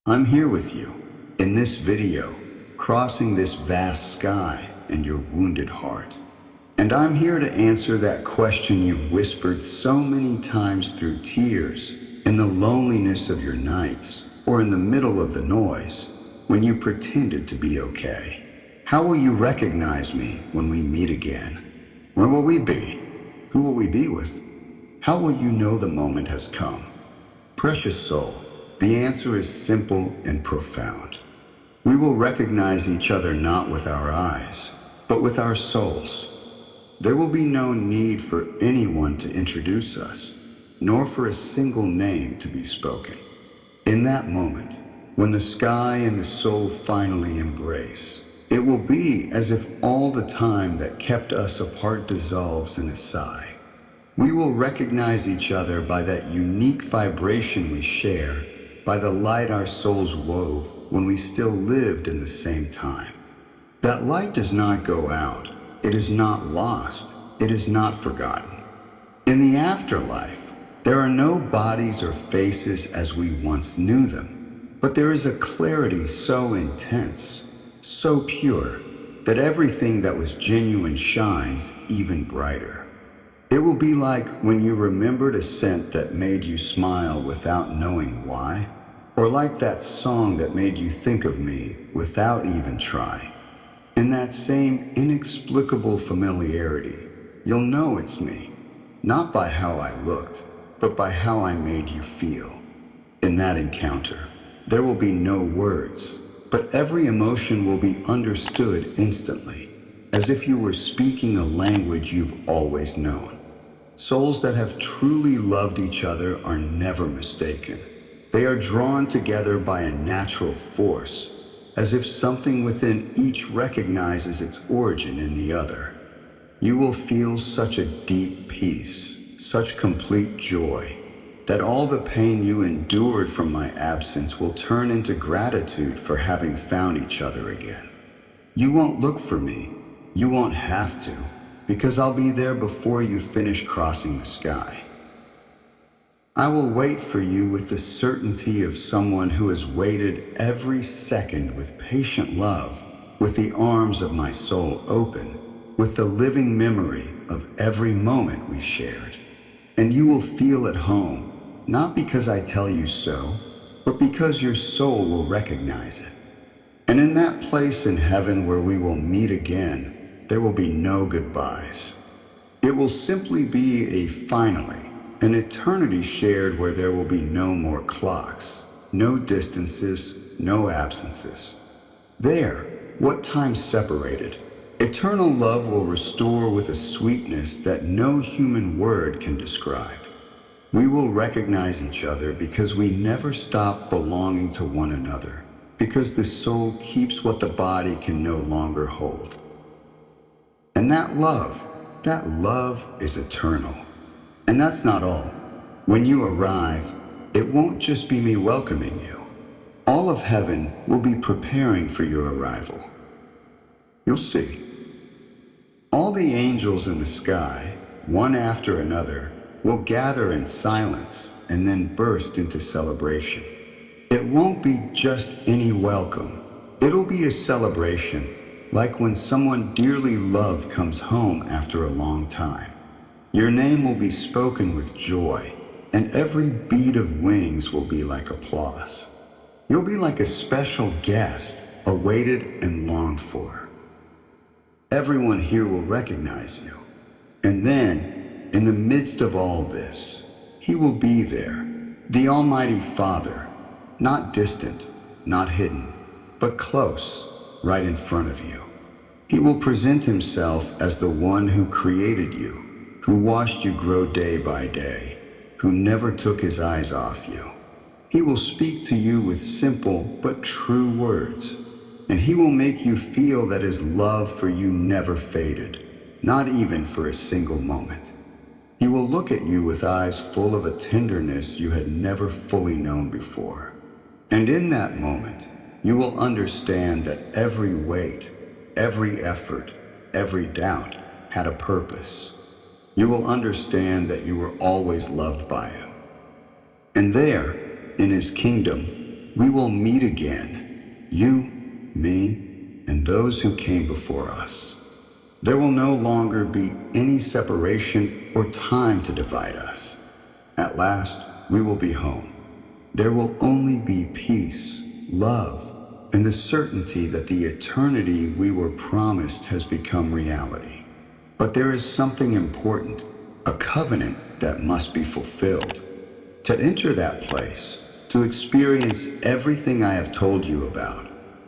I'm here with you, in this video, crossing this vast sky and your wounded heart. And I'm here to answer that question you've whispered so many times through tears, in the loneliness of your nights, or in the middle of the noise, when you pretended to be okay. How will you recognize me when we meet again? Where will we be? Who will we be with? How will you know the moment has come? Precious soul, the answer is simple and profound. We will recognize each other not with our eyes, but with our souls. There will be no need for anyone to introduce us, nor for a single name to be spoken. In that moment, when the sky and the soul finally embrace, it will be as if all the time that kept us apart dissolves in a sigh. We will recognize each other by that unique vibration we share, by the light our souls wove when we still lived in the same time. That light does not go out. It is not lost. It is not forgotten. In the afterlife, there are no bodies or faces as we once knew them, but there is a clarity so intense, so pure, that everything that was genuine shines even brighter. It will be like when you remembered a scent that made you smile without knowing why, or like that song that made you think of me without even trying. In that same inexplicable familiarity, you'll know it's me, not by how I looked, but by how I made you feel. In that encounter, there will be no words, but every emotion will be understood instantly, as if you were speaking a language you've always known. Souls that have truly loved each other are never mistaken. They are drawn together by a natural force, as if something within each recognizes its origin in the other. You will feel such a deep peace, such complete joy, that all the pain you endured from my absence will turn into gratitude for having found each other again. You won't look for me. You won't have to, because I'll be there before you finish crossing the sky. I will wait for you with the certainty of someone who has waited every second with patient love, with the arms of my soul open, with the living memory of every moment we shared. And you will feel at home, not because I tell you so, but because your soul will recognize it. And in that place in heaven where we will meet again, there will be no goodbyes. It will simply be a finally, an eternity shared where there will be no more clocks, no distances, no absences. There, what time separated, eternal love will restore with a sweetness that no human word can describe. We will recognize each other because we never stop belonging to one another, because the soul keeps what the body can no longer hold. And that love is eternal. And that's not all. When you arrive, it won't just be me welcoming you. All of heaven will be preparing for your arrival. You'll see. All the angels in the sky, one after another, will gather in silence and then burst into celebration. It won't be just any welcome. It'll be a celebration, like when someone dearly loved comes home after a long time. Your name will be spoken with joy, and every beat of wings will be like applause. You'll be like a special guest, awaited and longed for. Everyone here will recognize you. And then, in the midst of all this, He will be there, the Almighty Father, not distant, not hidden, but close, right in front of you. He will present Himself as the one who created you, who watched you grow day by day, who never took His eyes off you. He will speak to you with simple but true words, and He will make you feel that His love for you never faded, not even for a single moment. He will look at you with eyes full of a tenderness you had never fully known before. And in that moment, you will understand that every weight, every effort, every doubt had a purpose. You will understand that you were always loved by Him. And there, in His kingdom, we will meet again, you, me, and those who came before us. There will no longer be any separation or time to divide us. At last, we will be home. There will only be peace, love, and the certainty that the eternity we were promised has become reality. But there is something important, a covenant that must be fulfilled. To enter that place, to experience everything I have told you about,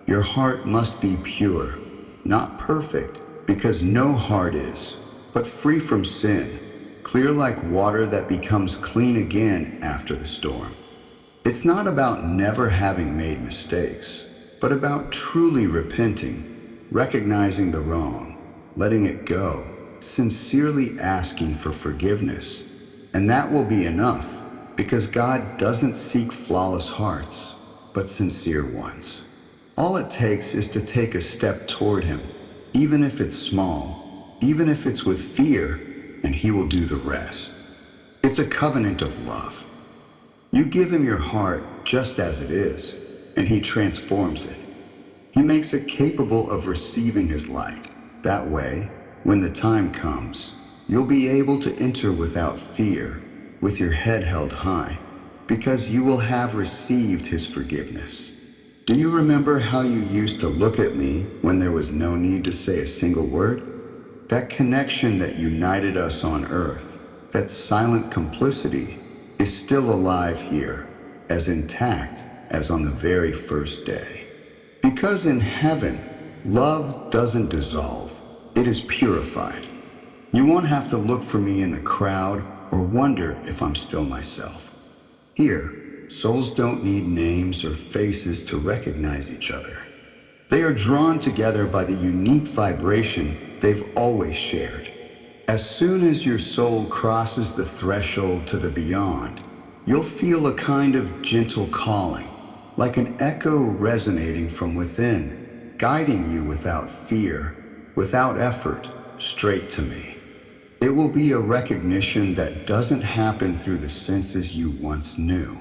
your heart must be pure, not perfect, because no heart is, but free from sin, clear like water that becomes clean again after the storm. It's not about never having made mistakes, but about truly repenting, recognizing the wrong, letting it go, sincerely asking for forgiveness. And that will be enough, because God doesn't seek flawless hearts, but sincere ones. All it takes is to take a step toward Him, even if it's small, even if it's with fear, and He will do the rest. It's a covenant of love. You give Him your heart just as it is, and He transforms it. He makes it capable of receiving His light. That way, when the time comes, you'll be able to enter without fear, with your head held high, because you will have received His forgiveness. Do you remember how you used to look at me when there was no need to say a single word? That connection that united us on earth, that silent complicity, is still alive here, as intact as on the very first day. Because in heaven, love doesn't dissolve, it is purified. You won't have to look for me in the crowd or wonder if I'm still myself. Here, souls don't need names or faces to recognize each other. They are drawn together by the unique vibration they've always shared. As soon as your soul crosses the threshold to the beyond, you'll feel a kind of gentle calling, like an echo resonating from within, guiding you without fear, without effort, straight to me. It will be a recognition that doesn't happen through the senses you once knew,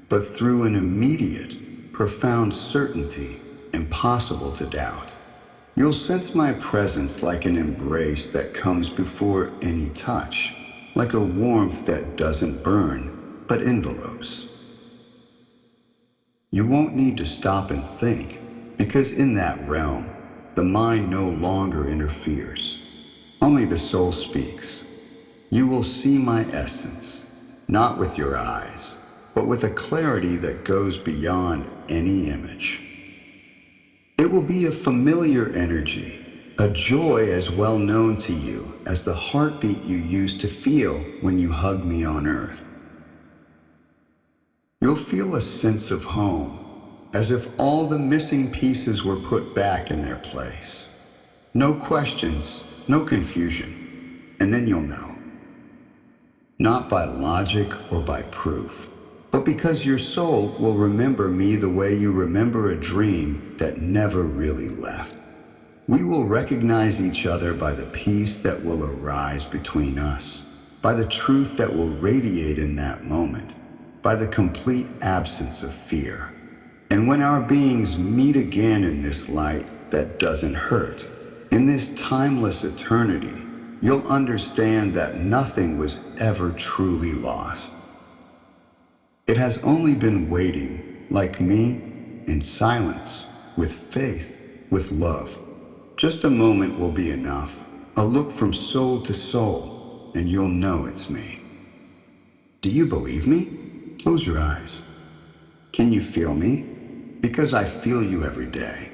but through an immediate, profound certainty impossible to doubt. You'll sense my presence like an embrace that comes before any touch, like a warmth that doesn't burn, but envelopes. You won't need to stop and think, because in that realm, the mind no longer interferes. Only the soul speaks. You will see my essence, not with your eyes, but with a clarity that goes beyond any image. It will be a familiar energy, a joy as well known to you as the heartbeat you used to feel when you hugged me on earth. You'll feel a sense of home, as if all the missing pieces were put back in their place. No questions, no confusion, and then you'll know. Not by logic or by proof, but because your soul will remember me the way you remember a dream that never really left. We will recognize each other by the peace that will arise between us, by the truth that will radiate in that moment, by the complete absence of fear. And when our beings meet again in this light that doesn't hurt, in this timeless eternity, you'll understand that nothing was ever truly lost. It has only been waiting, like me, in silence, with faith, with love. Just a moment will be enough, a look from soul to soul, and you'll know it's me. Do you believe me? Close your eyes. Can you feel me? Because I feel you every day.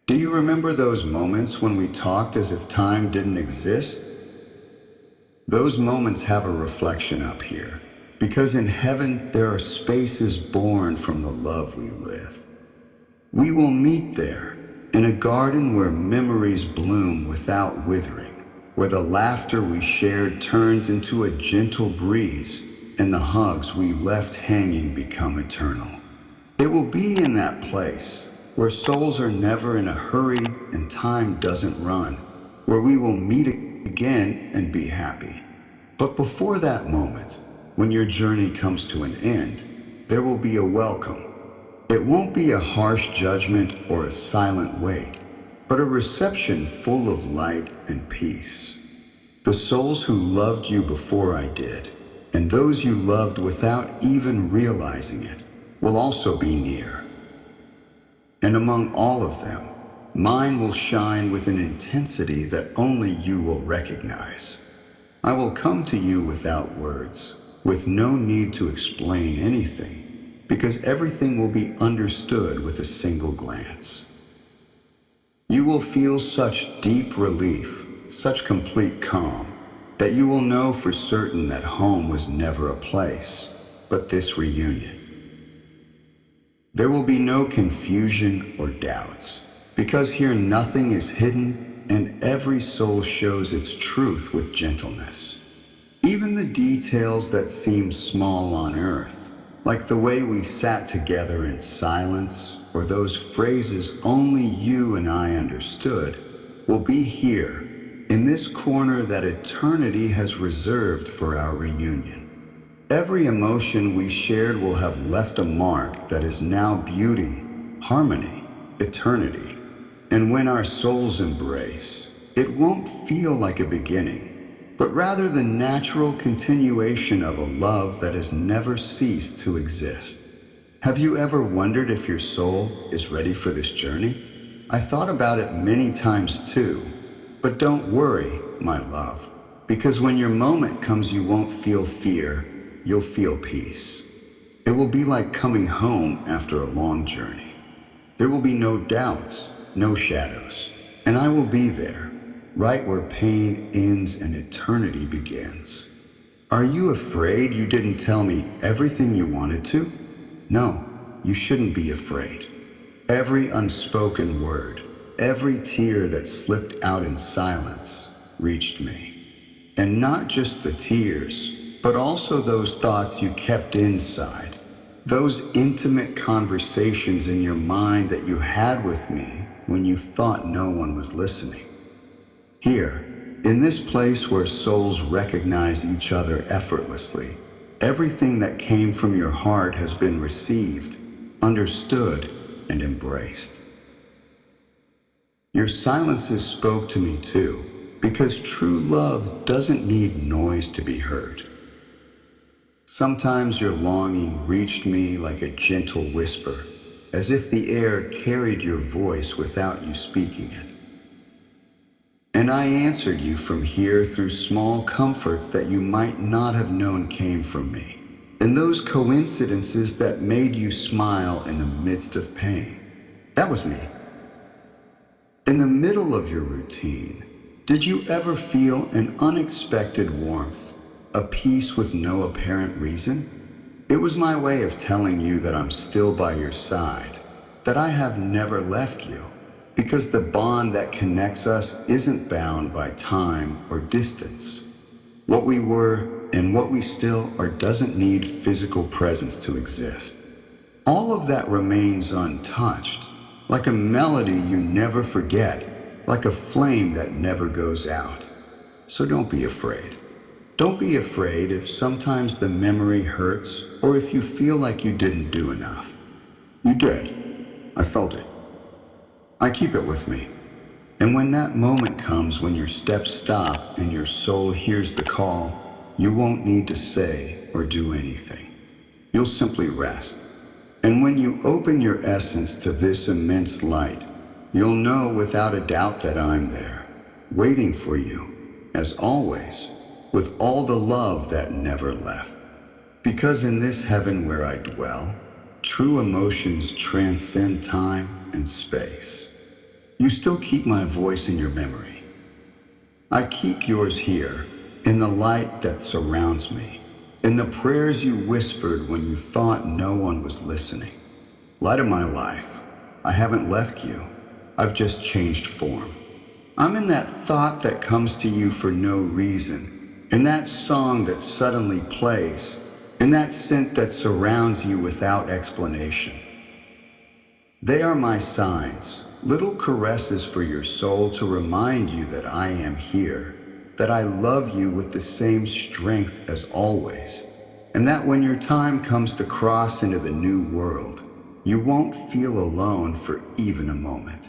Do you remember those moments when we talked as if time didn't exist? Those moments have a reflection up here, because in heaven there are spaces born from the love we live. We will meet there, in a garden where memories bloom without withering, where the laughter we shared turns into a gentle breeze, and the hugs we left hanging become eternal. It will be in that place, where souls are never in a hurry and time doesn't run, where we will meet again and be happy. But before that moment, when your journey comes to an end, there will be a welcome. It won't be a harsh judgment or a silent wait, but a reception full of light and peace. The souls who loved you before I did, and those you loved without even realizing it, will also be near. And among all of them, mine will shine with an intensity that only you will recognize. I will come to you without words, with no need to explain anything, because everything will be understood with a single glance. You will feel such deep relief, such complete calm, that you will know for certain that home was never a place, but this reunion. There will be no confusion or doubts, because here nothing is hidden and every soul shows its truth with gentleness. Even the details that seem small on earth, like the way we sat together in silence, or those phrases only you and I understood, will be here, in this corner that eternity has reserved for our reunion. Every emotion we shared will have left a mark that is now beauty, harmony, eternity. And when our souls embrace, it won't feel like a beginning, but rather the natural continuation of a love that has never ceased to exist. Have you ever wondered if your soul is ready for this journey? I thought about it many times too, but don't worry, my love, because when your moment comes you won't feel fear, you'll feel peace. It will be like coming home after a long journey. There will be no doubts, no shadows, and I will be there, right where pain ends and eternity begins. Are you afraid you didn't tell me everything you wanted to? No, you shouldn't be afraid. Every unspoken word, every tear that slipped out in silence reached me. And not just the tears, but also those thoughts you kept inside, those intimate conversations in your mind that you had with me when you thought no one was listening. Here, in this place where souls recognize each other effortlessly, everything that came from your heart has been received, understood, and embraced. Your silences spoke to me too, because true love doesn't need noise to be heard. Sometimes your longing reached me like a gentle whisper, as if the air carried your voice without you speaking it. And I answered you from here through small comforts that you might not have known came from me, and those coincidences that made you smile in the midst of pain. That was me. In the middle of your routine, did you ever feel an unexpected warmth, a peace with no apparent reason? It was my way of telling you that I'm still by your side, that I have never left you, because the bond that connects us isn't bound by time or distance. What we were and what we still are doesn't need physical presence to exist. All of that remains untouched, like a melody you never forget, like a flame that never goes out. So don't be afraid. Don't be afraid if sometimes the memory hurts or if you feel like you didn't do enough. You did. I felt it. I keep it with me. And when that moment comes when your steps stop and your soul hears the call, you won't need to say or do anything. You'll simply rest. And when you open your essence to this immense light, you'll know without a doubt that I'm there, waiting for you, as always, with all the love that never left. Because in this heaven where I dwell, true emotions transcend time and space. You still keep my voice in your memory. I keep yours here, in the light that surrounds me, in the prayers you whispered when you thought no one was listening. Light of my life, I haven't left you. I've just changed form. I'm in that thought that comes to you for no reason, in that song that suddenly plays, in that scent that surrounds you without explanation. They are my signs, little caresses for your soul to remind you that I am here, that I love you with the same strength as always, And that when your time comes to cross into the new world, you won't feel alone for even a moment.